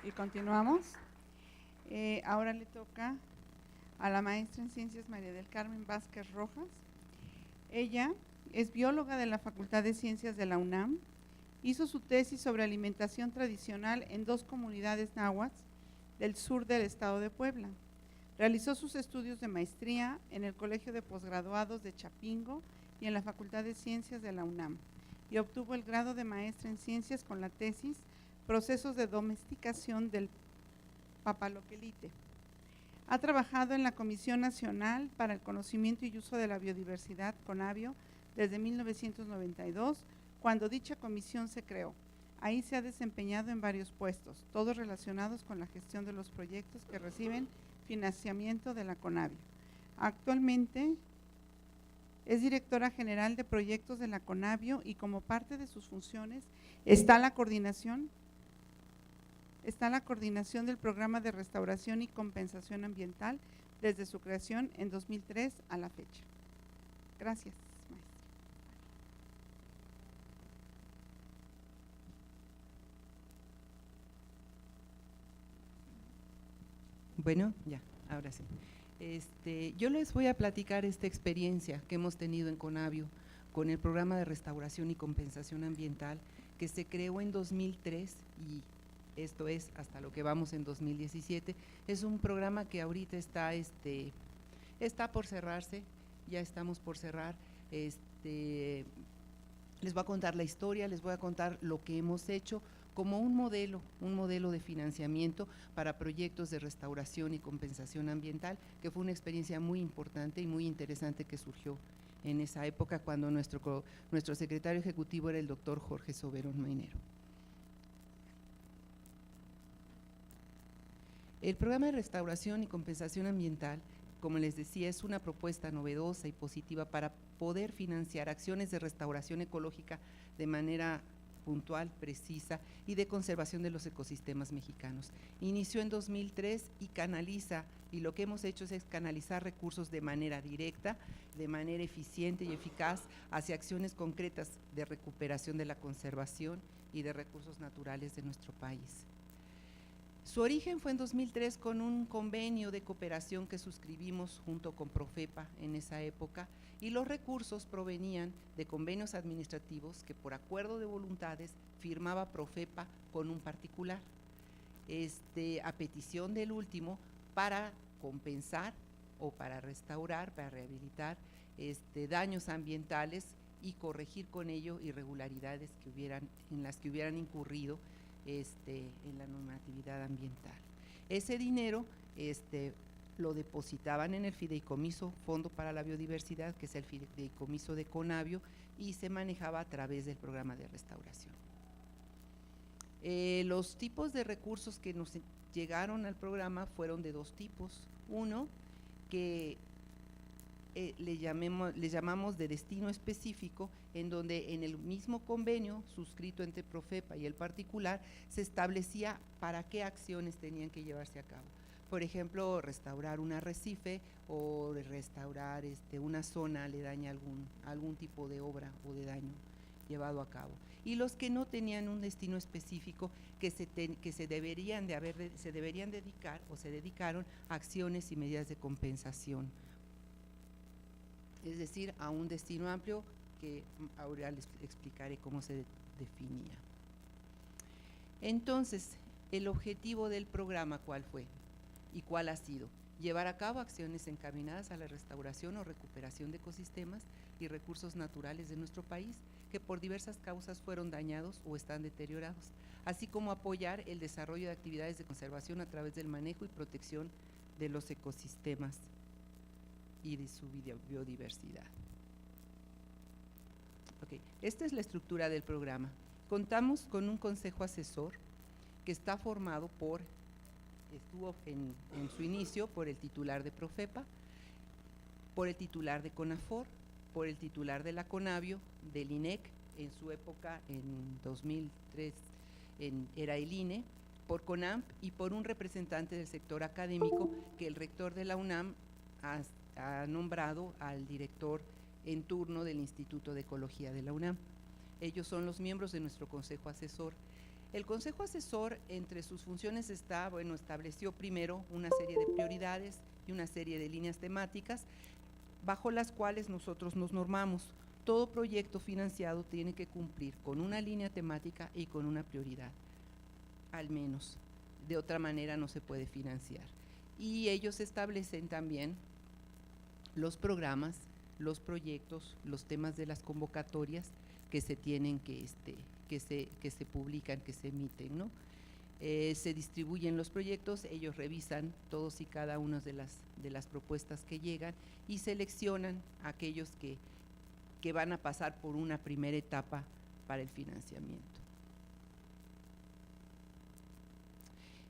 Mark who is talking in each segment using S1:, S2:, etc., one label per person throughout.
S1: Y continuamos. Ahora le toca a la maestra en Ciencias María del Carmen Vázquez Rojas. Ella es bióloga de la Facultad de Ciencias de la UNAM. Hizo su tesis sobre alimentación tradicional en 2 comunidades náhuatl del sur del estado de Puebla. Realizó sus estudios de maestría en el Colegio de Posgraduados de Chapingo y en la Facultad de Ciencias de la UNAM, y obtuvo el grado de maestra en ciencias con la tesis Procesos de domesticación del papaloquelite. Ha trabajado en la Comisión Nacional para el Conocimiento y Uso de la Biodiversidad, CONABIO, desde 1992, cuando dicha comisión se creó. Ahí se ha desempeñado en varios puestos, todos relacionados con la gestión de los proyectos que reciben financiamiento de la CONABIO. Actualmente es directora general de proyectos de la CONABIO y como parte de sus funciones está la coordinación del programa de restauración y compensación ambiental desde su creación en 2003 a la fecha. Gracias, maestra.
S2: Bueno, ya, ahora sí. Yo les voy a platicar esta experiencia que hemos tenido en CONABIO con el programa de restauración y compensación ambiental que se creó en 2003 y esto es hasta lo que vamos en 2017. Es un programa que ahorita está por cerrarse, ya estamos por cerrar. Les voy a contar la historia, les voy a contar lo que hemos hecho como un modelo de financiamiento para proyectos de restauración y compensación ambiental, que fue una experiencia muy importante y muy interesante que surgió en esa época cuando nuestro secretario ejecutivo era el doctor Jorge Soberón Mainero. El programa de restauración y compensación ambiental, como les decía, es una propuesta novedosa y positiva para poder financiar acciones de restauración ecológica de manera puntual, precisa y de conservación de los ecosistemas mexicanos. Inició en 2003 y lo que hemos hecho es canalizar recursos de manera directa, de manera eficiente y eficaz hacia acciones concretas de recuperación de la conservación y de recursos naturales de nuestro país. Su origen fue en 2003 con un convenio de cooperación que suscribimos junto con Profepa en esa época, y los recursos provenían de convenios administrativos que por acuerdo de voluntades firmaba Profepa con un particular, a petición del último para compensar o para restaurar, para rehabilitar daños ambientales y corregir con ello irregularidades en las que hubieran incurrido en la normatividad ambiental. Ese dinero lo depositaban en el fideicomiso Fondo para la Biodiversidad, que es el fideicomiso de CONABIO, y se manejaba a través del programa de restauración. Los tipos de recursos que nos llegaron al programa fueron de 2 tipos. Uno, que le llamamos de destino específico, en donde en el mismo convenio suscrito entre Profepa y el particular se establecía para qué acciones tenían que llevarse a cabo. Por ejemplo, restaurar un arrecife o restaurar una zona aledaña a algún tipo de obra o de daño llevado a cabo. Y los que no tenían un destino específico, que se deberían dedicar o se dedicaron a acciones y medidas de compensación, es decir, a un destino amplio que ahora les explicaré cómo se definía. Entonces, el objetivo del programa, ¿cuál fue y cuál ha sido? Llevar a cabo acciones encaminadas a la restauración o recuperación de ecosistemas y recursos naturales de nuestro país que por diversas causas fueron dañados o están deteriorados, así como apoyar el desarrollo de actividades de conservación a través del manejo y protección de los ecosistemas y de su biodiversidad. Okay. Esta es la estructura del programa. Contamos con un consejo asesor que está formado estuvo en su inicio por el titular de Profepa, por el titular de CONAFOR, por el titular de la CONABIO, del INEC, en su época en 2003 era el INE, por CONAMP y por un representante del sector académico que el rector de la UNAM ha nombrado al director en turno del Instituto de Ecología de la UNAM. Ellos son los miembros de nuestro consejo asesor. El Consejo Asesor, entre sus funciones está, bueno, estableció primero una serie de prioridades y una serie de líneas temáticas bajo las cuales nosotros nos normamos. Todo proyecto financiado tiene que cumplir con una línea temática y con una prioridad, al menos. De otra manera no se puede financiar. Y ellos establecen también los programas, los proyectos, los temas de las convocatorias que se tienen que se publican, que se emiten, ¿no? Se distribuyen los proyectos, ellos revisan todos y cada una de las propuestas que llegan y seleccionan aquellos que van a pasar por una primera etapa para el financiamiento.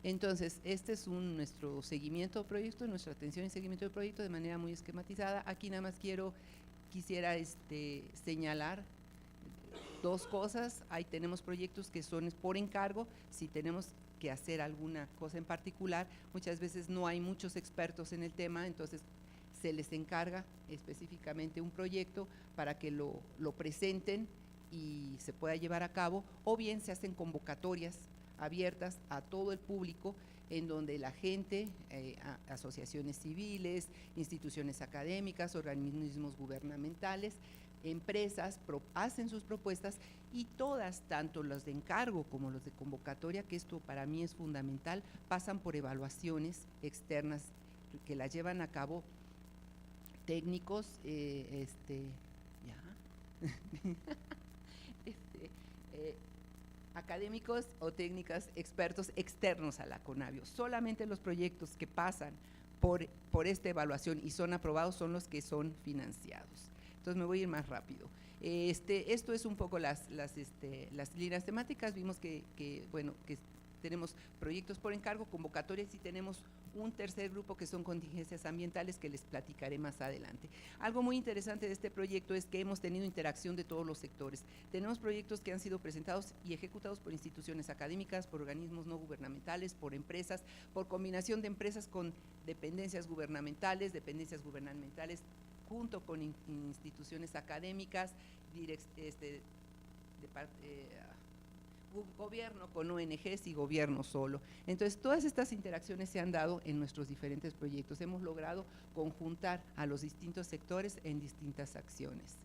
S2: Entonces, este es nuestro seguimiento de proyecto, nuestra atención y seguimiento de proyecto de manera muy esquematizada. Aquí nada más quisiera señalar dos cosas. Ahí tenemos proyectos que son por encargo. Si tenemos que hacer alguna cosa en particular, muchas veces no hay muchos expertos en el tema, entonces se les encarga específicamente un proyecto para que lo presenten y se pueda llevar a cabo, o bien se hacen convocatorias abiertas a todo el público, en donde la gente, asociaciones civiles, instituciones académicas, organismos gubernamentales, empresas hacen sus propuestas, y todas, tanto los de encargo como los de convocatoria, que esto para mí es fundamental, pasan por evaluaciones externas que las llevan a cabo técnicos, académicos o técnicas expertos externos a la CONABIO. Solamente los proyectos que pasan por esta evaluación y son aprobados son los que son financiados. Entonces me voy a ir más rápido. Esto es un poco las líneas temáticas. Vimos que tenemos proyectos por encargo, convocatorias, y tenemos un tercer grupo que son contingencias ambientales, que les platicaré más adelante. Algo muy interesante de este proyecto es que hemos tenido interacción de todos los sectores. Tenemos proyectos que han sido presentados y ejecutados por instituciones académicas, por organismos no gubernamentales, por empresas, por combinación de empresas con dependencias gubernamentales junto con instituciones académicas, gobierno con ONGs y gobierno solo. Entonces, todas estas interacciones se han dado en nuestros diferentes proyectos. Hemos logrado conjuntar a los distintos sectores en distintas acciones.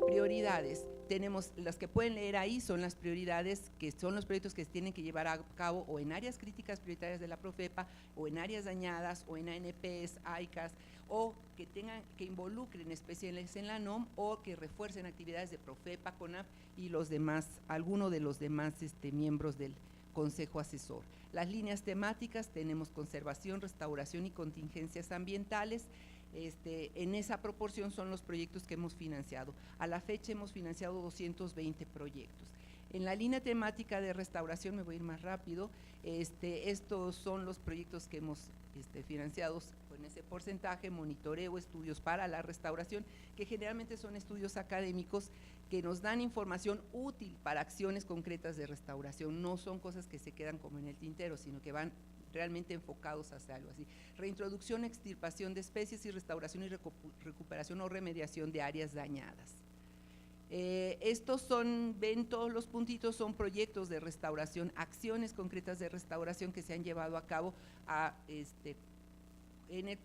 S2: Prioridades, tenemos las que pueden leer ahí, son las prioridades, que son los proyectos que se tienen que llevar a cabo o en áreas críticas prioritarias de la Profepa, o en áreas dañadas, o en ANPs, AICAS, o que involucren especiales en la NOM, o que refuercen actividades de Profepa, CONAF y los demás, alguno de los demás miembros del Consejo Asesor. Las líneas temáticas, tenemos conservación, restauración y contingencias ambientales. En esa proporción son los proyectos que hemos financiado. A la fecha hemos financiado 220 proyectos. En la línea temática de restauración, me voy a ir más rápido, estos son los proyectos que hemos financiado con ese porcentaje: monitoreo, estudios para la restauración, que generalmente son estudios académicos que nos dan información útil para acciones concretas de restauración. No son cosas que se quedan como en el tintero, sino que van realmente enfocados hacia algo así. Reintroducción, extirpación de especies y restauración y recuperación o remediación de áreas dañadas. Estos ven todos los puntitos, son proyectos de restauración, acciones concretas de restauración que se han llevado a cabo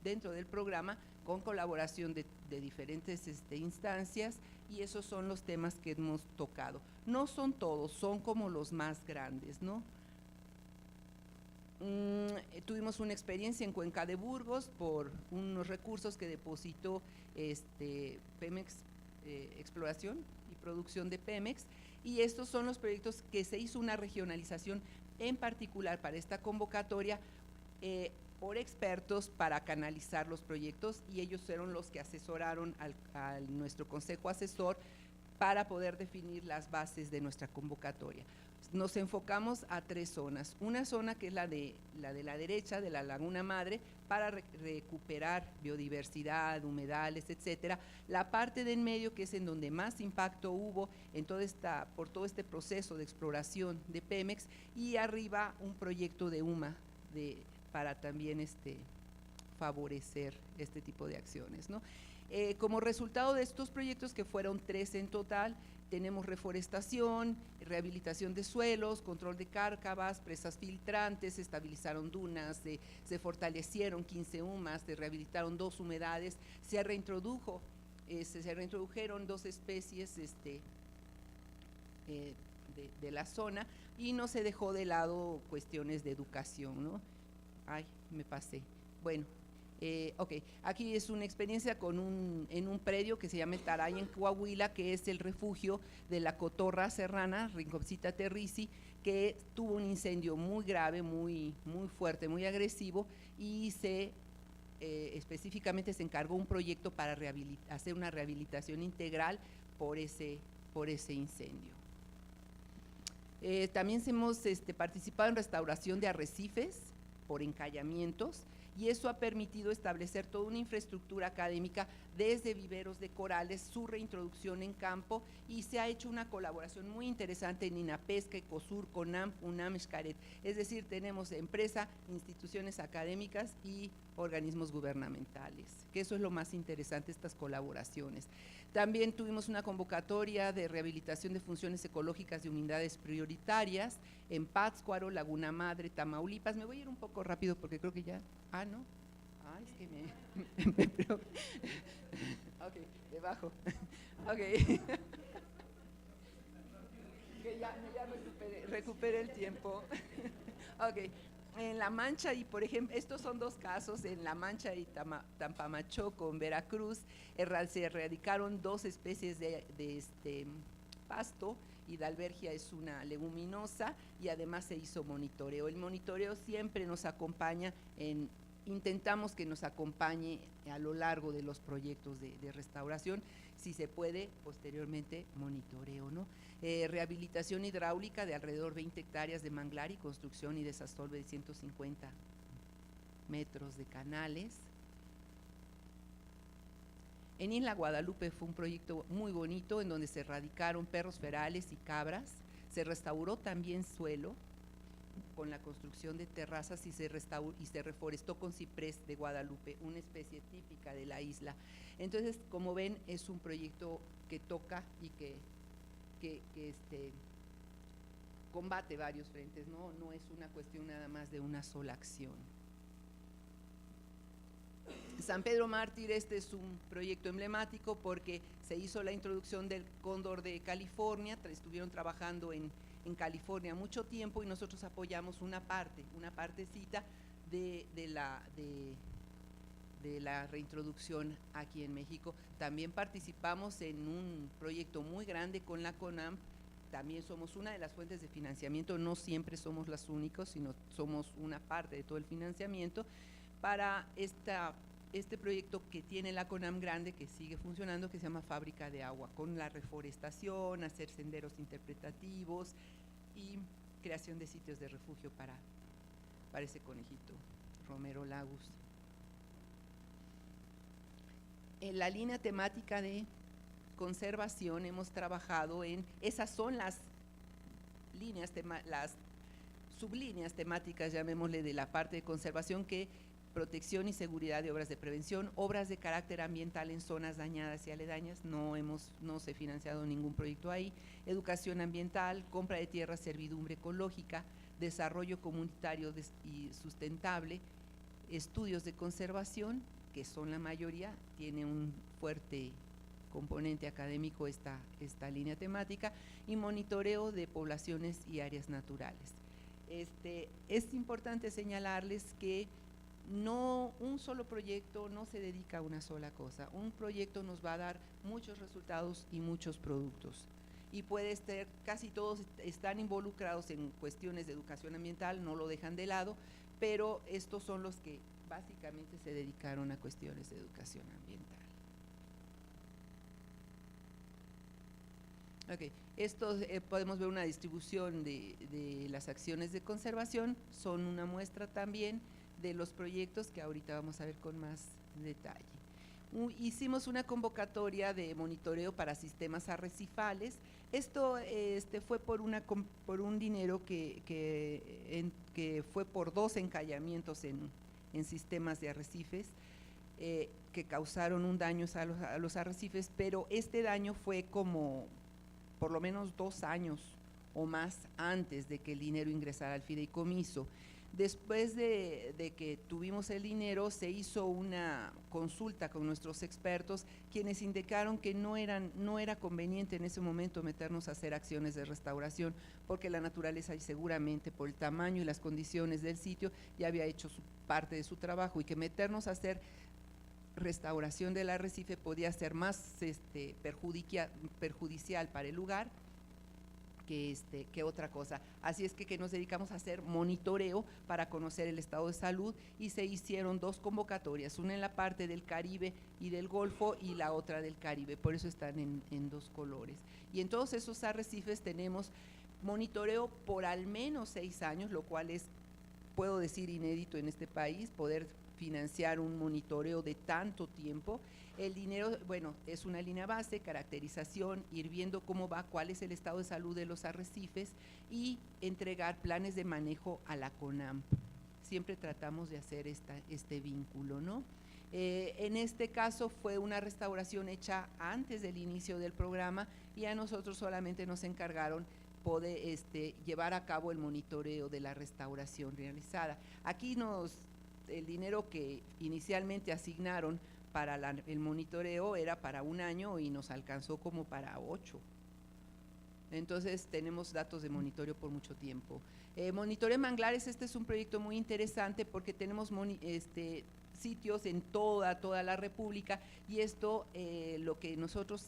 S2: dentro del programa, con colaboración de diferentes instancias, y esos son los temas que hemos tocado. No son todos, son como los más grandes, ¿no? Tuvimos una experiencia en Cuenca de Burgos por unos recursos que depositó Pemex, exploración y producción de Pemex, y estos son los proyectos que se hizo una regionalización en particular para esta convocatoria por expertos para canalizar los proyectos, y ellos fueron los que asesoraron a nuestro Consejo Asesor para poder definir las bases de nuestra convocatoria. Nos enfocamos a 3 zonas. Una zona que es la de la derecha, de la Laguna Madre, para recuperar biodiversidad, humedales, etcétera. La parte de en medio, que es en donde más impacto hubo por todo este proceso de exploración de Pemex, y arriba un proyecto de UMA para también favorecer este tipo de acciones, ¿no? Como resultado de estos proyectos, que fueron 3 en total, tenemos reforestación, rehabilitación de suelos, control de cárcavas, presas filtrantes, se estabilizaron dunas, se fortalecieron 15 humas, se rehabilitaron 2 humedades, se reintrodujeron 2 especies de la zona y no se dejó de lado cuestiones de educación, ¿no? Ay, me pasé. Bueno. Ok, aquí es una experiencia en un predio que se llama El Taray en Coahuila, que es el refugio de la cotorra serrana, Rinconcita terrici, que tuvo un incendio muy grave, muy fuerte, muy agresivo, y específicamente se encargó un proyecto para hacer una rehabilitación integral por ese incendio. También hemos participado en restauración de arrecifes por encallamientos, y eso ha permitido establecer toda una infraexstructura académica desde viveros de corales, su reintroducción en campo, y se ha hecho una colaboración muy interesante en INAPESCA, ECOSUR, CONAM, UNAM, Xcaret. Es decir, tenemos empresa, instituciones académicas y organismos gubernamentales, que eso es lo más interesante, estas colaboraciones. También tuvimos una convocatoria de rehabilitación de funciones ecológicas de unidades prioritarias en Pátzcuaro, Laguna Madre, Tamaulipas. Me voy a ir un poco rápido porque creo que ya… Ah, ¿no? Ah, es que me ok, debajo. Ok. Que ya recuperé el tiempo. Ok. En La Mancha, y por ejemplo, estos son 2 casos, en La Mancha y Tampamachoco, en Veracruz, se erradicaron 2 especies de pasto, y Dalbergia es una leguminosa, y además se hizo monitoreo. El monitoreo siempre nos acompaña intentamos que nos acompañe a lo largo de los proyectos de restauración, si se puede, posteriormente monitoreo, ¿no? Rehabilitación hidráulica de alrededor 20 hectáreas de manglar y construcción y desasolve de 150 metros de canales. En Isla Guadalupe fue un proyecto muy bonito en donde se erradicaron perros ferales y cabras, se restauró también suelo con la construcción de terrazas y se reforestó con ciprés de Guadalupe, una especie típica de la isla. Entonces, como ven, es un proyecto que toca y que combate varios frentes, no es una cuestión nada más de una sola acción. San Pedro Mártir, es un proyecto emblemático porque se hizo la introducción del cóndor de California, estuvieron trabajando en California mucho tiempo y nosotros apoyamos una partecita de la reintroducción aquí en México. También participamos en un proyecto muy grande con la CONAM, también somos una de las fuentes de financiamiento, no siempre somos las únicos, sino somos una parte de todo el financiamiento para este proyecto que tiene la CONAM grande, que sigue funcionando, que se llama Fábrica de Agua, con la reforestación, hacer senderos interpretativos y creación de sitios de refugio para ese conejito, Romero Lagus. En la línea temática de conservación hemos trabajado esas son las sublíneas temáticas, llamémosle, de la parte de conservación, que protección y seguridad de obras de prevención, obras de carácter ambiental en zonas dañadas y aledañas, no se ha financiado ningún proyecto ahí, educación ambiental, compra de tierra, servidumbre ecológica, desarrollo comunitario y sustentable, estudios de conservación, que son la mayoría, tiene un fuerte componente académico esta línea temática, y monitoreo de poblaciones y áreas naturales. Es importante señalarles que un solo proyecto no se dedica a una sola cosa, un proyecto nos va a dar muchos resultados y muchos productos, y casi todos están involucrados en cuestiones de educación ambiental, no lo dejan de lado, pero estos son los que básicamente se dedicaron a cuestiones de educación ambiental. Ok, podemos ver una distribución de las acciones de conservación, son una muestra también de los proyectos que ahorita vamos a ver con más detalle. Hicimos una convocatoria de monitoreo para sistemas arrecifales. Esto fue por un dinero que fue por 2 encallamientos en sistemas de arrecifes que causaron un daño a los arrecifes, pero este daño fue como por lo menos 2 años o más antes de que el dinero ingresara al fideicomiso. Después de que tuvimos el dinero, se hizo una consulta con nuestros expertos, quienes indicaron que no era conveniente en ese momento meternos a hacer acciones de restauración, porque la naturaleza, y seguramente por el tamaño y las condiciones del sitio, ya había hecho parte de su trabajo, y que meternos a hacer restauración del arrecife podía ser más perjudicial para el lugar que otra cosa. Así es que nos dedicamos a hacer monitoreo para conocer el estado de salud, y se hicieron 2 convocatorias, una en la parte del Caribe y del Golfo y la otra del Caribe, por eso están en 2 colores. Y en todos esos arrecifes tenemos monitoreo por al menos 6 años, lo cual es, puedo decir, inédito en este país, poder financiar un monitoreo de tanto tiempo. El dinero, bueno, es una línea base, caracterización, ir viendo cómo va, cuál es el estado de salud de los arrecifes, y entregar planes de manejo a la CONAMP. Siempre tratamos de hacer este vínculo, ¿no? En este caso fue una restauración hecha antes del inicio del programa, y a nosotros solamente nos encargaron poder llevar a cabo el monitoreo de la restauración realizada. Aquí el dinero que inicialmente asignaron para el monitoreo era para 1 año y nos alcanzó como para 8. Entonces tenemos datos de monitoreo por mucho tiempo. Monitoreo Manglares, este es un proyecto muy interesante porque tenemos sitios en toda la República, y esto lo que nosotros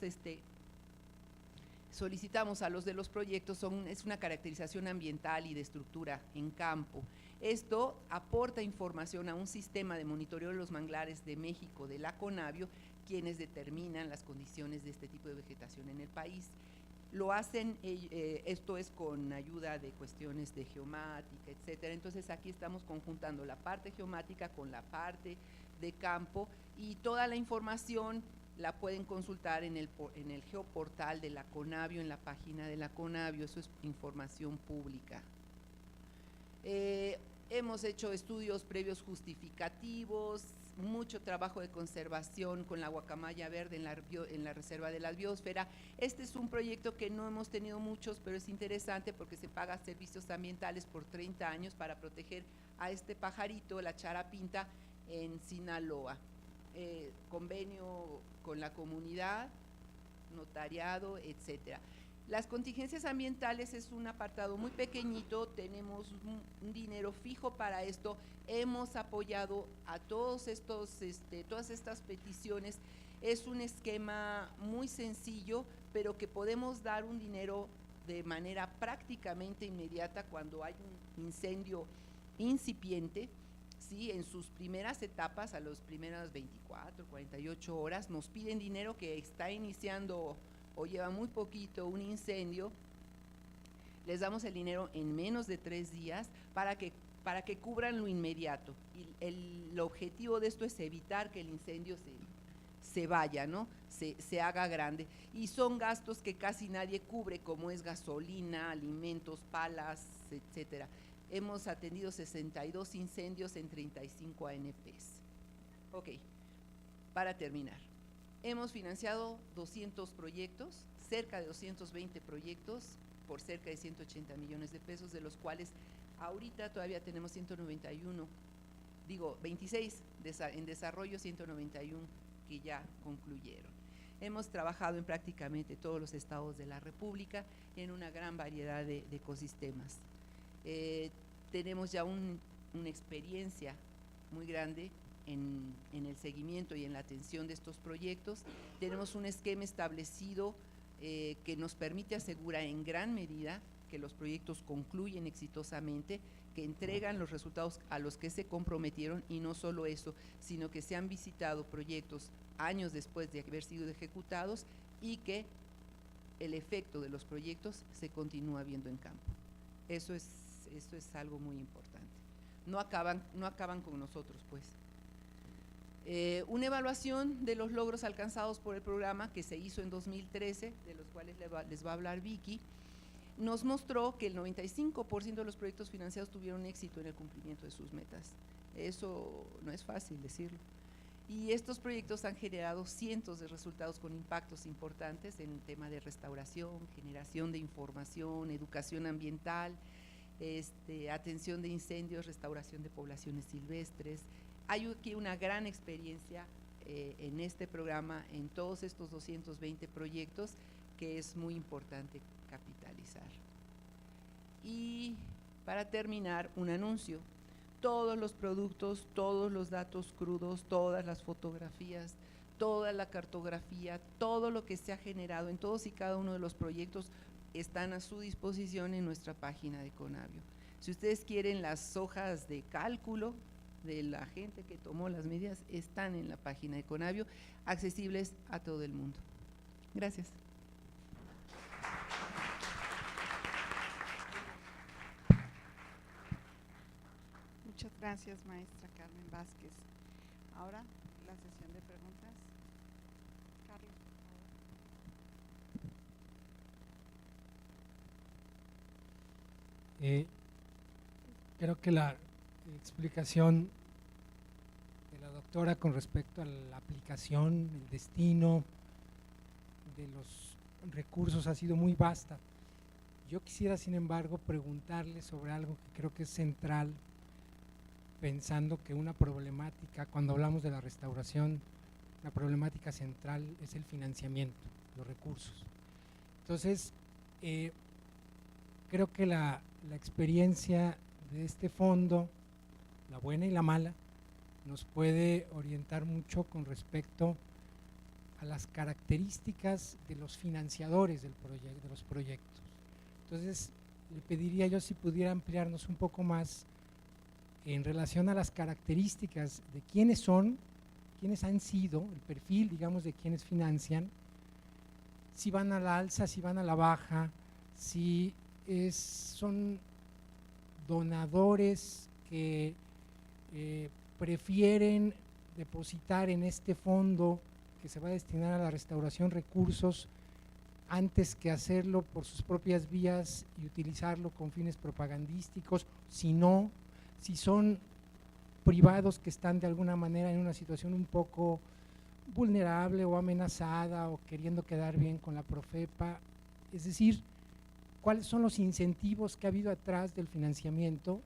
S2: solicitamos a los de los proyectos es una caracterización ambiental y de estructura en campo. Esto aporta información a un sistema de monitoreo de los manglares de México, de la CONABIO, quienes determinan las condiciones de este tipo de vegetación en el país. Lo hacen, esto es con ayuda de cuestiones de geomática, etcétera. Entonces aquí estamos conjuntando la parte geomática con la parte de campo, y toda la información la pueden consultar en el geoportal de la CONABIO, en la página de la CONABIO. Eso es información pública. Hemos hecho estudios previos justificativos, mucho trabajo de conservación con la guacamaya verde en la reserva de la biosfera. Este es un proyecto que no hemos tenido muchos, pero es interesante porque se paga servicios ambientales por 30 años para proteger a este pajarito, la charapinta, en Sinaloa. Convenio con la comunidad, notariado, etcétera. Las contingencias ambientales es un apartado muy pequeñito, tenemos un dinero fijo para esto. Hemos apoyado a todas estas peticiones. Es un esquema muy sencillo, pero que podemos dar un dinero de manera prácticamente inmediata cuando hay un incendio incipiente. Sí, en sus primeras etapas, a las primeras 24, 48 horas, nos piden dinero que está iniciando o lleva muy poquito un incendio. Les damos el dinero en menos de 3 días para que cubran lo inmediato. Y el objetivo de esto es evitar que el incendio se vaya, ¿no? Se haga grande. Y son gastos que casi nadie cubre, como es gasolina, alimentos, palas, etcétera. Hemos atendido 62 incendios en 35 ANPs. Ok, para terminar, hemos financiado 200 proyectos, cerca de 220 proyectos, por cerca de 180 millones de pesos, de los cuales ahorita todavía tenemos 26 en desarrollo, 191 que ya concluyeron. Hemos trabajado en prácticamente todos los estados de la República en una gran variedad de ecosistemas. Tenemos ya una experiencia muy grande en el seguimiento y en la atención de estos proyectos. Tenemos un esquema establecido que nos permite asegurar en gran medida que los proyectos concluyen exitosamente, que entregan los resultados a los que se comprometieron, y no solo eso, sino que se han visitado proyectos años después de haber sido ejecutados, y que el efecto de los proyectos se continúa viendo en campo. Eso es algo muy importante. No acaban con nosotros, pues. Una evaluación de los logros alcanzados por el programa que se hizo en 2013, de los cuales les va a hablar Vicky, nos mostró que el 95% de los proyectos financiados tuvieron éxito en el cumplimiento de sus metas. Eso no es fácil decirlo. Y estos proyectos han generado cientos de resultados con impactos importantes en el tema de restauración, generación de información, educación ambiental, atención de incendios, restauración de poblaciones silvestres. Hay aquí una gran experiencia en este programa, en todos estos 220 proyectos, que es muy importante capitalizar. Y para terminar, un anuncio. Todos los productos, todos los datos crudos, todas las fotografías, toda la cartografía, todo lo que se ha generado en todos y cada uno de los proyectos están a su disposición en nuestra página de Conavio. Si ustedes quieren las hojas de cálculo de la gente que tomó las medidas, están en la página de Conavio, accesibles a todo el mundo. Gracias.
S1: Muchas gracias, maestra Carmen Vázquez. Ahora la sesión de preguntas. Carlos, por favor.
S3: Creo que la explicación de la doctora con respecto a la aplicación, el destino de los recursos ha sido muy vasta. Yo quisiera, sin embargo, preguntarle sobre algo que creo que es central, pensando que una problemática, cuando hablamos de la restauración, la problemática central es el financiamiento, los recursos. Entonces, creo que la experiencia de este fondo, la buena y la mala, nos puede orientar mucho con respecto a las características de los financiadores de los proyectos. Entonces, le pediría yo si pudiera ampliarnos un poco más en relación a las características de quiénes son, quiénes han sido, el perfil, digamos, de quienes financian, si van a la alza, si van a la baja, si son donadores que prefieren depositar en este fondo que se va a destinar a la restauración recursos antes que hacerlo por sus propias vías y utilizarlo con fines propagandísticos, si son privados que están de alguna manera en una situación un poco vulnerable o amenazada o queriendo quedar bien con la Profepa, es decir, cuáles son los incentivos que ha habido atrás del financiamiento,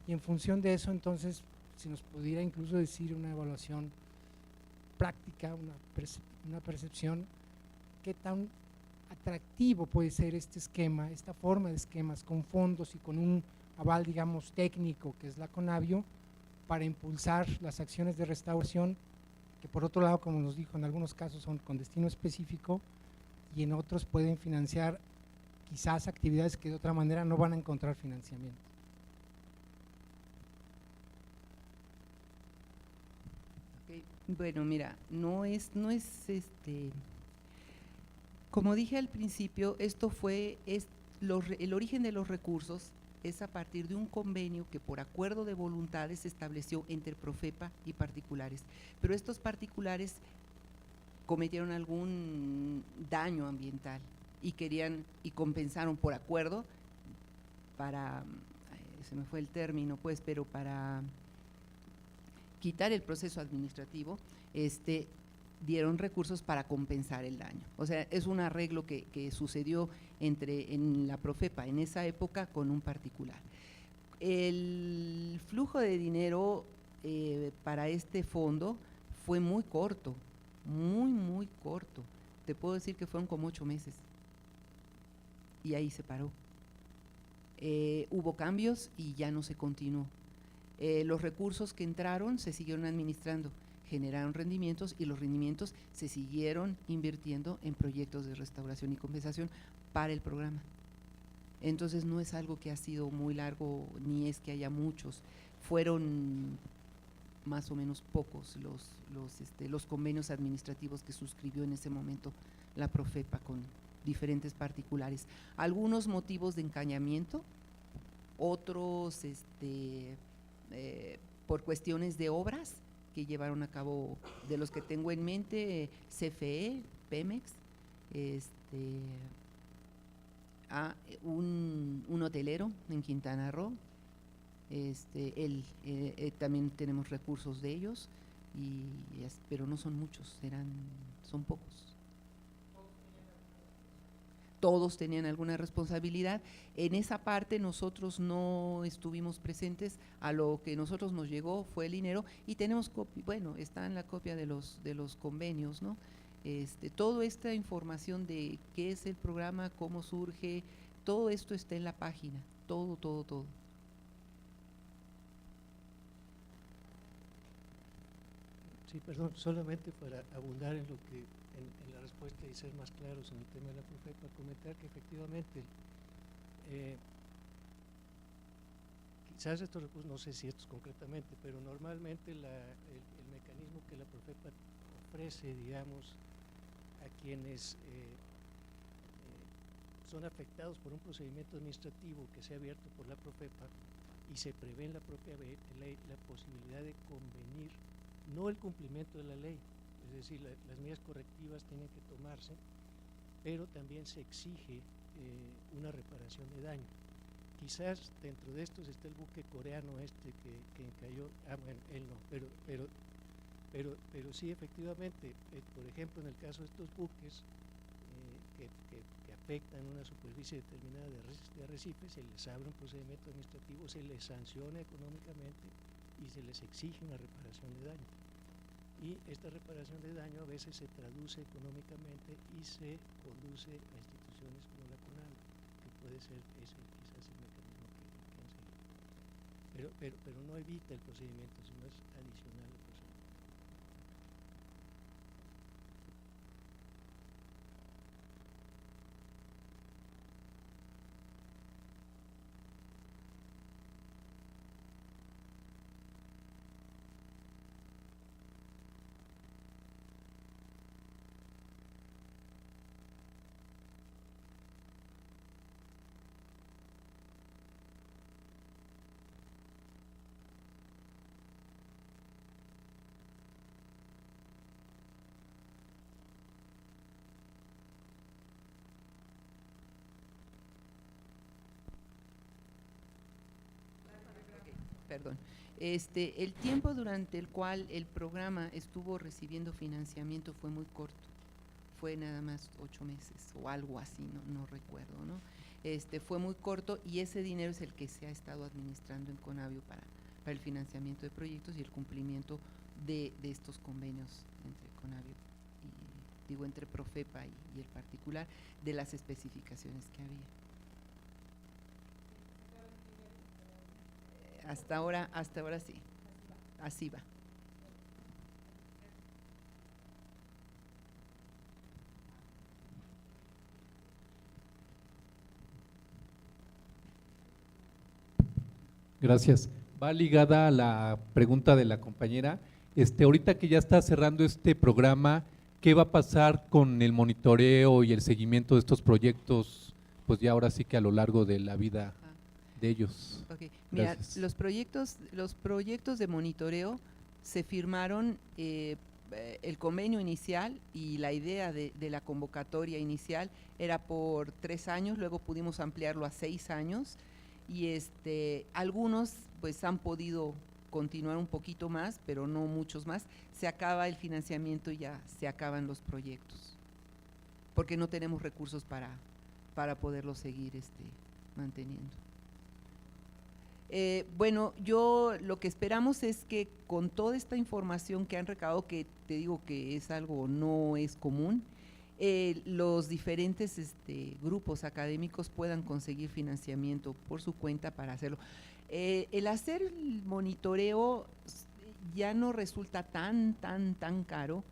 S3: y en función de eso entonces si nos pudiera incluso decir una evaluación práctica, una percepción, qué tan atractivo puede ser este esquema, esta forma de esquemas con fondos y con un aval, digamos, técnico, que es la Conavio, para impulsar las acciones de restauración, que por otro lado, como nos dijo, en algunos casos son con destino específico y en otros pueden financiar quizás actividades que de otra manera no van a encontrar financiamiento.
S2: Okay. Bueno, mira, como dije al principio, el origen de los recursos es a partir de un convenio que por acuerdo de voluntades se estableció entre Profepa y particulares, pero estos particulares cometieron algún daño ambiental y compensaron por acuerdo para, se me fue el término pues, pero para quitar el proceso administrativo, dieron recursos para compensar el daño. O sea, es un arreglo que sucedió en la Profepa en esa época con un particular. El flujo de dinero para este fondo fue muy corto, muy corto. Te puedo decir que fueron como 8 meses. Y ahí se paró. Hubo cambios y ya no se continuó. Los recursos que entraron se siguieron administrando, generaron rendimientos y los rendimientos se siguieron invirtiendo en proyectos de restauración y compensación para el programa. Entonces no es algo que ha sido muy largo ni es que haya muchos, fueron más o menos pocos los convenios administrativos que suscribió en ese momento la Profepa con diferentes particulares. Algunos motivos de encañamiento, otros por cuestiones de obras que llevaron a cabo, de los que tengo en mente, CFE, Pemex, un hotelero en Quintana Roo, también tenemos recursos de ellos, pero no son muchos, son pocos. Todos tenían alguna responsabilidad. En esa parte nosotros no estuvimos presentes, a lo que nosotros nos llegó fue el dinero y tenemos bueno, está en la copia de los convenios, ¿no? Toda esta información de qué es el programa, cómo surge, todo esto está en la página, todo.
S4: Sí, perdón, solamente para abundar en lo que en la respuesta y ser más claros en el tema de la Profepa, comentar que efectivamente quizás estos recursos, no sé si estos concretamente, pero normalmente el mecanismo que la Profepa ofrece, digamos, a quienes son afectados por un procedimiento administrativo que sea abierto por la Profepa y se prevé en la propia ley la posibilidad de convenir, no el cumplimiento de la ley, es decir, las medidas correctivas tienen que tomarse, pero también se exige una reparación de daño. Quizás dentro de estos está el buque coreano que encalló, bueno, él no, pero sí, efectivamente, por ejemplo, en el caso de estos buques que afectan una superficie determinada de arrecife, se les abre un procedimiento administrativo, se les sanciona económicamente y se les exige una reparación de daño. Y esta reparación de daño a veces se traduce económicamente y se conduce a instituciones como la CONALO, que puede ser ese quizás el mecanismo que han seguido. Pero no evita el procedimiento, sino es adicional al procedimiento.
S2: Perdón. El tiempo durante el cual el programa estuvo recibiendo financiamiento fue muy corto, fue nada más 8 meses o algo así, no recuerdo, ¿no? Fue muy corto y ese dinero es el que se ha estado administrando en Conavio para el financiamiento de proyectos y el cumplimiento de estos convenios entre Conavio y entre Profepa y el particular, de las especificaciones que había. Hasta ahora sí, así va.
S5: Gracias. Va ligada a la pregunta de la compañera. Ahorita que ya está cerrando este programa, ¿qué va a pasar con el monitoreo y el seguimiento de estos proyectos? Pues ya ahora sí que a lo largo de la vida de ellos.
S2: Okay. Mira, los proyectos de monitoreo se firmaron, el convenio inicial y la idea de la convocatoria inicial era por 3 años, luego pudimos ampliarlo a 6 años y algunos pues han podido continuar un poquito más, pero no muchos más. Se acaba el financiamiento y ya se acaban los proyectos, porque no tenemos recursos para poderlos seguir manteniendo. Bueno, lo que esperamos es que con toda esta información que han recabado, que te digo que es algo no es común, los diferentes grupos académicos puedan conseguir financiamiento por su cuenta para hacerlo. El hacer el monitoreo ya no resulta tan caro,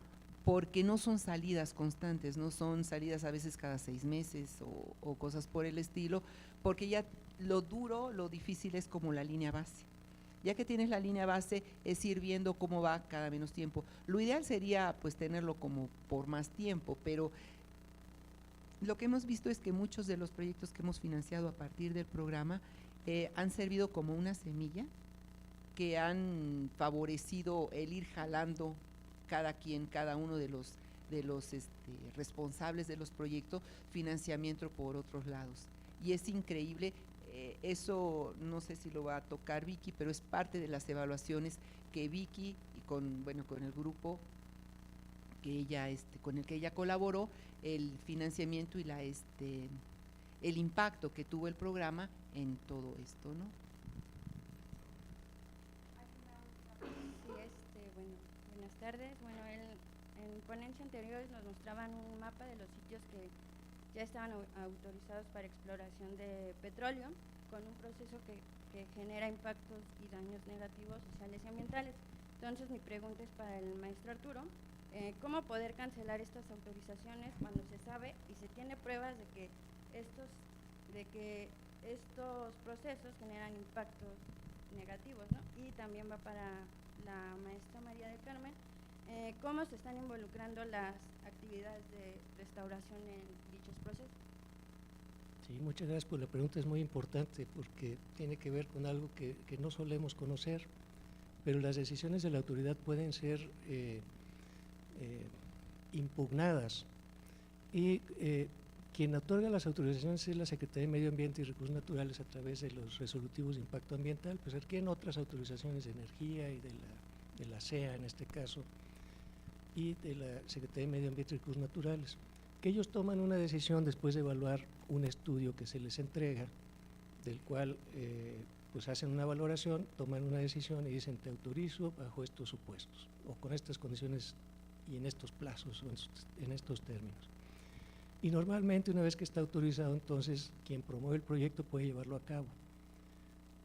S2: porque no son salidas constantes, no son salidas a veces cada 6 meses o cosas por el estilo, porque ya lo difícil es como la línea base. Ya que tienes la línea base, es ir viendo cómo va cada menos tiempo. Lo ideal sería pues tenerlo como por más tiempo, pero lo que hemos visto es que muchos de los proyectos que hemos financiado a partir del programa han servido como una semilla que han favorecido el ir jalando cada uno de los responsables de los proyectos, financiamiento por otros lados. Y es increíble Eso no sé si lo va a tocar Vicky, pero es parte de las evaluaciones que Vicky y con el grupo que ella, con el que ella colaboró, el financiamiento y el impacto que tuvo el programa en todo esto, ¿no?
S6: Sí, buenas tardes. Bueno, en ponencia anteriores nos mostraban un mapa de los sitios que ya estaban autorizados para exploración de petróleo, con un proceso que genera impactos y daños negativos sociales y ambientales. Entonces mi pregunta es para el maestro Arturo, ¿cómo poder cancelar estas autorizaciones cuando se sabe y se tiene pruebas de que estos procesos generan impactos negativos, ¿no? Y también va para la maestra María del Carmen, ¿cómo se están involucrando las actividades de restauración en dichos procesos?
S4: Sí, muchas gracias por la pregunta, es muy importante porque tiene que ver con algo que no solemos conocer, pero las decisiones de la autoridad pueden ser impugnadas y quien otorga las autorizaciones es la Secretaría de Medio Ambiente y Recursos Naturales a través de los resolutivos de impacto ambiental, pues requieren otras autorizaciones de energía y de la SEA en este caso y de la Secretaría de Medio Ambiente y Recursos Naturales, que ellos toman una decisión después de evaluar un estudio que se les entrega, del cual pues hacen una valoración, toman una decisión y dicen te autorizo bajo estos supuestos o con estas condiciones y en estos plazos o en estos términos. Y normalmente una vez que está autorizado, entonces quien promueve el proyecto puede llevarlo a cabo.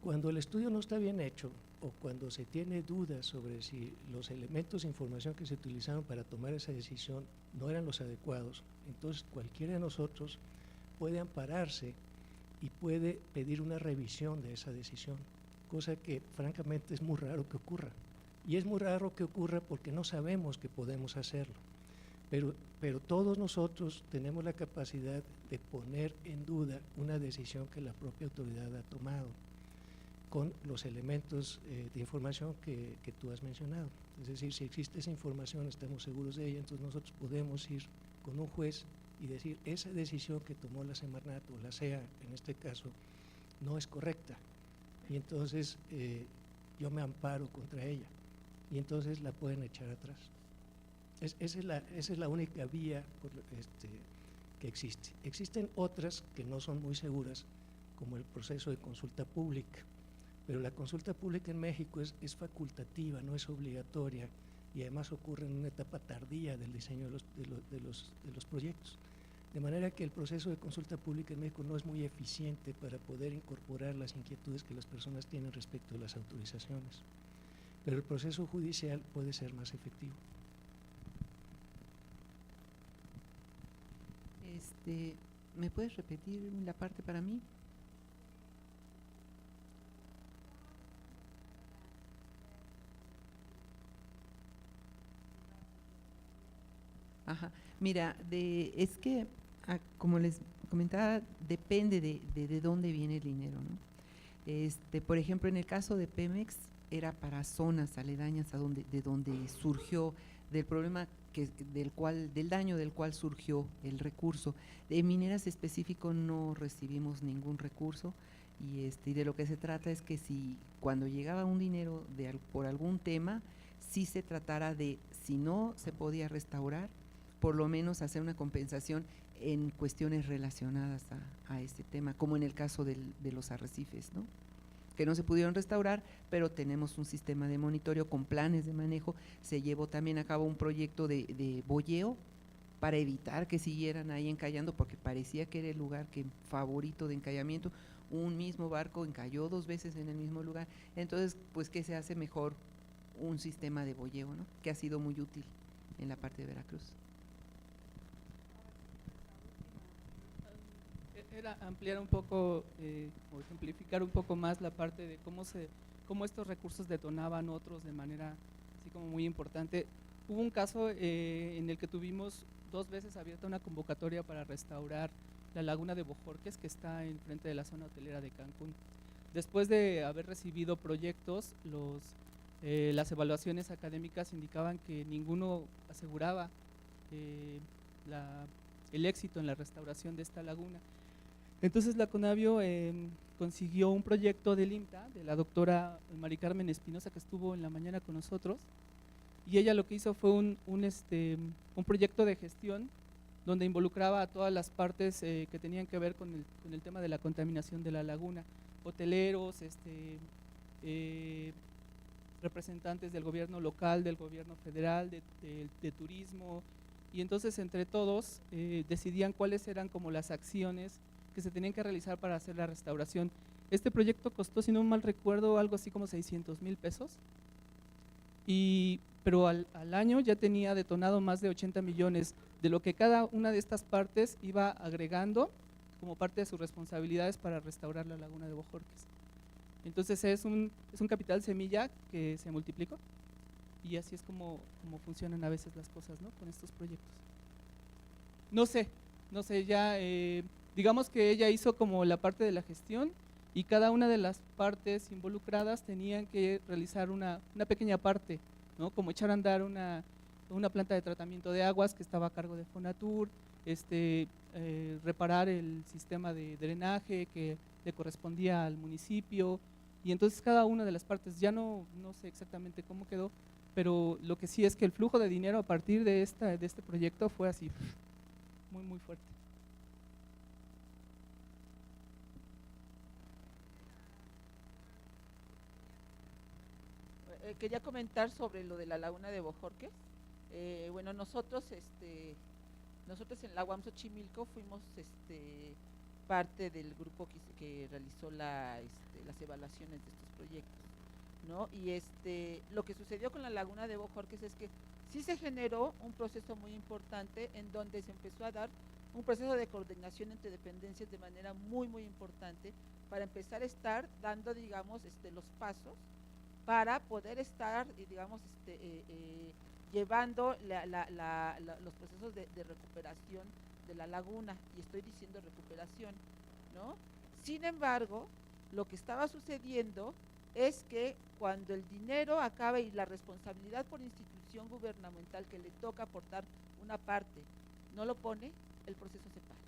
S4: Cuando el estudio no está bien hecho o cuando se tiene dudas sobre si los elementos de información que se utilizaron para tomar esa decisión no eran los adecuados, entonces cualquiera de nosotros puede ampararse y puede pedir una revisión de esa decisión, cosa que francamente es muy raro que ocurra. Y es muy raro que ocurra porque no sabemos que podemos hacerlo. Pero todos nosotros tenemos la capacidad de poner en duda una decisión que la propia autoridad ha tomado con los elementos de información que tú has mencionado. Es decir, si existe esa información, estamos seguros de ella, entonces nosotros podemos ir con un juez y decir, esa decisión que tomó la Semarnat o la SEA, en este caso, no es correcta. Y entonces yo me amparo contra ella y entonces la pueden echar atrás. Esa es la única vía que existe. Existen otras que no son muy seguras, como el proceso de consulta pública, pero la consulta pública en México es facultativa, no es obligatoria, y además ocurre en una etapa tardía del diseño de los proyectos. De manera que el proceso de consulta pública en México no es muy eficiente para poder incorporar las inquietudes que las personas tienen respecto a las autorizaciones, pero el proceso judicial puede ser más efectivo.
S2: ¿Me puedes repetir la parte para mí? Ajá, mira, es que, como les comentaba, depende de dónde viene el dinero, ¿no? Por ejemplo, en el caso de Pemex, era para zonas aledañas de donde surgió, del problema del daño del cual surgió el recurso. De mineras específico no recibimos ningún recurso y de lo que se trata es que si cuando llegaba un dinero por algún tema, sí se tratara de, si no se podía restaurar, por lo menos hacer una compensación en cuestiones relacionadas a este tema, como en el caso de los arrecifes, ¿no? Que no se pudieron restaurar, pero tenemos un sistema de monitoreo con planes de manejo. Se llevó también a cabo un proyecto de boyeo para evitar que siguieran ahí encallando, porque parecía que era el lugar favorito de encallamiento. Un mismo barco encalló 2 veces en el mismo lugar. Entonces, pues, ¿qué se hace mejor? Un sistema de boyeo, ¿no? Que ha sido muy útil en la parte de Veracruz.
S7: Era ampliar un poco o ejemplificar un poco más la parte de cómo estos recursos detonaban otros de manera así como muy importante. Hubo un caso en el que tuvimos 2 veces abierta una convocatoria para restaurar la laguna de Bojorques, que está enfrente de la zona hotelera de Cancún. Después de haber recibido proyectos, las evaluaciones académicas indicaban que ninguno aseguraba el éxito en la restauración de esta laguna. Entonces la Conavio consiguió un proyecto del IMTA, de la doctora Mari Carmen Espinosa, que estuvo en la mañana con nosotros, y ella lo que hizo fue un proyecto de gestión donde involucraba a todas las partes que tenían que ver con el tema de la contaminación de la laguna, hoteleros, representantes del gobierno local, del gobierno federal, de turismo, y entonces entre todos decidían cuáles eran como las acciones que se tenían que realizar para hacer la restauración. Este proyecto costó, si no mal recuerdo, algo así como 600,000 pesos, pero al año ya tenía detonado más de 80 millones, de lo que cada una de estas partes iba agregando como parte de sus responsabilidades para restaurar la laguna de Bojorquez. Entonces es un capital semilla que se multiplicó, y así es como funcionan a veces las cosas, ¿no?, con estos proyectos. No sé, ya digamos que ella hizo como la parte de la gestión, y cada una de las partes involucradas tenían que realizar una pequeña parte, ¿no?, como echar a andar una planta de tratamiento de aguas que estaba a cargo de Fonatur, reparar el sistema de drenaje que le correspondía al municipio, y entonces cada una de las partes, ya no sé exactamente cómo quedó, pero lo que sí es que el flujo de dinero a partir de este proyecto fue así, muy muy fuerte.
S8: Quería comentar sobre lo de la laguna de Bojorquez. Bueno, nosotros en la UAM Xochimilco fuimos parte del grupo que realizó las evaluaciones de estos proyectos, ¿no? Y lo que sucedió con la laguna de Bojorquez es que sí se generó un proceso muy importante en donde se empezó a dar un proceso de coordinación entre dependencias de manera muy muy importante para empezar a estar dando, digamos, los pasos para poder estar, digamos, llevando los procesos de recuperación de la laguna, y estoy diciendo recuperación, ¿no? Sin embargo, lo que estaba sucediendo es que cuando el dinero acaba y la responsabilidad por institución gubernamental que le toca aportar una parte no lo pone, el proceso se para.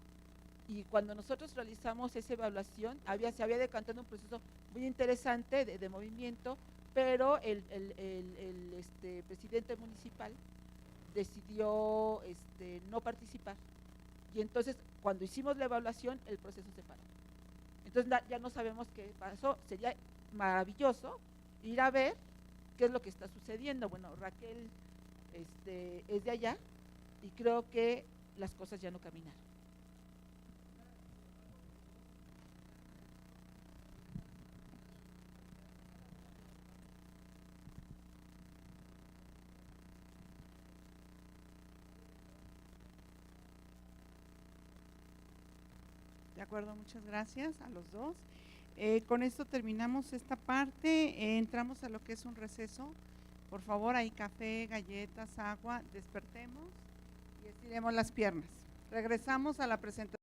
S8: Y cuando nosotros realizamos esa evaluación, se había decantado un proceso muy interesante de movimiento, pero el presidente municipal decidió no participar, y entonces cuando hicimos la evaluación el proceso se paró. Entonces ya no sabemos qué pasó. Sería maravilloso ir a ver qué es lo que está sucediendo. Bueno, Raquel es de allá y creo que las cosas ya no caminan.
S1: De acuerdo, muchas gracias a los dos. Con esto terminamos esta parte, entramos a lo que es un receso. Por favor, hay café, galletas, agua, despertemos y estiremos las piernas. Regresamos a la presentación.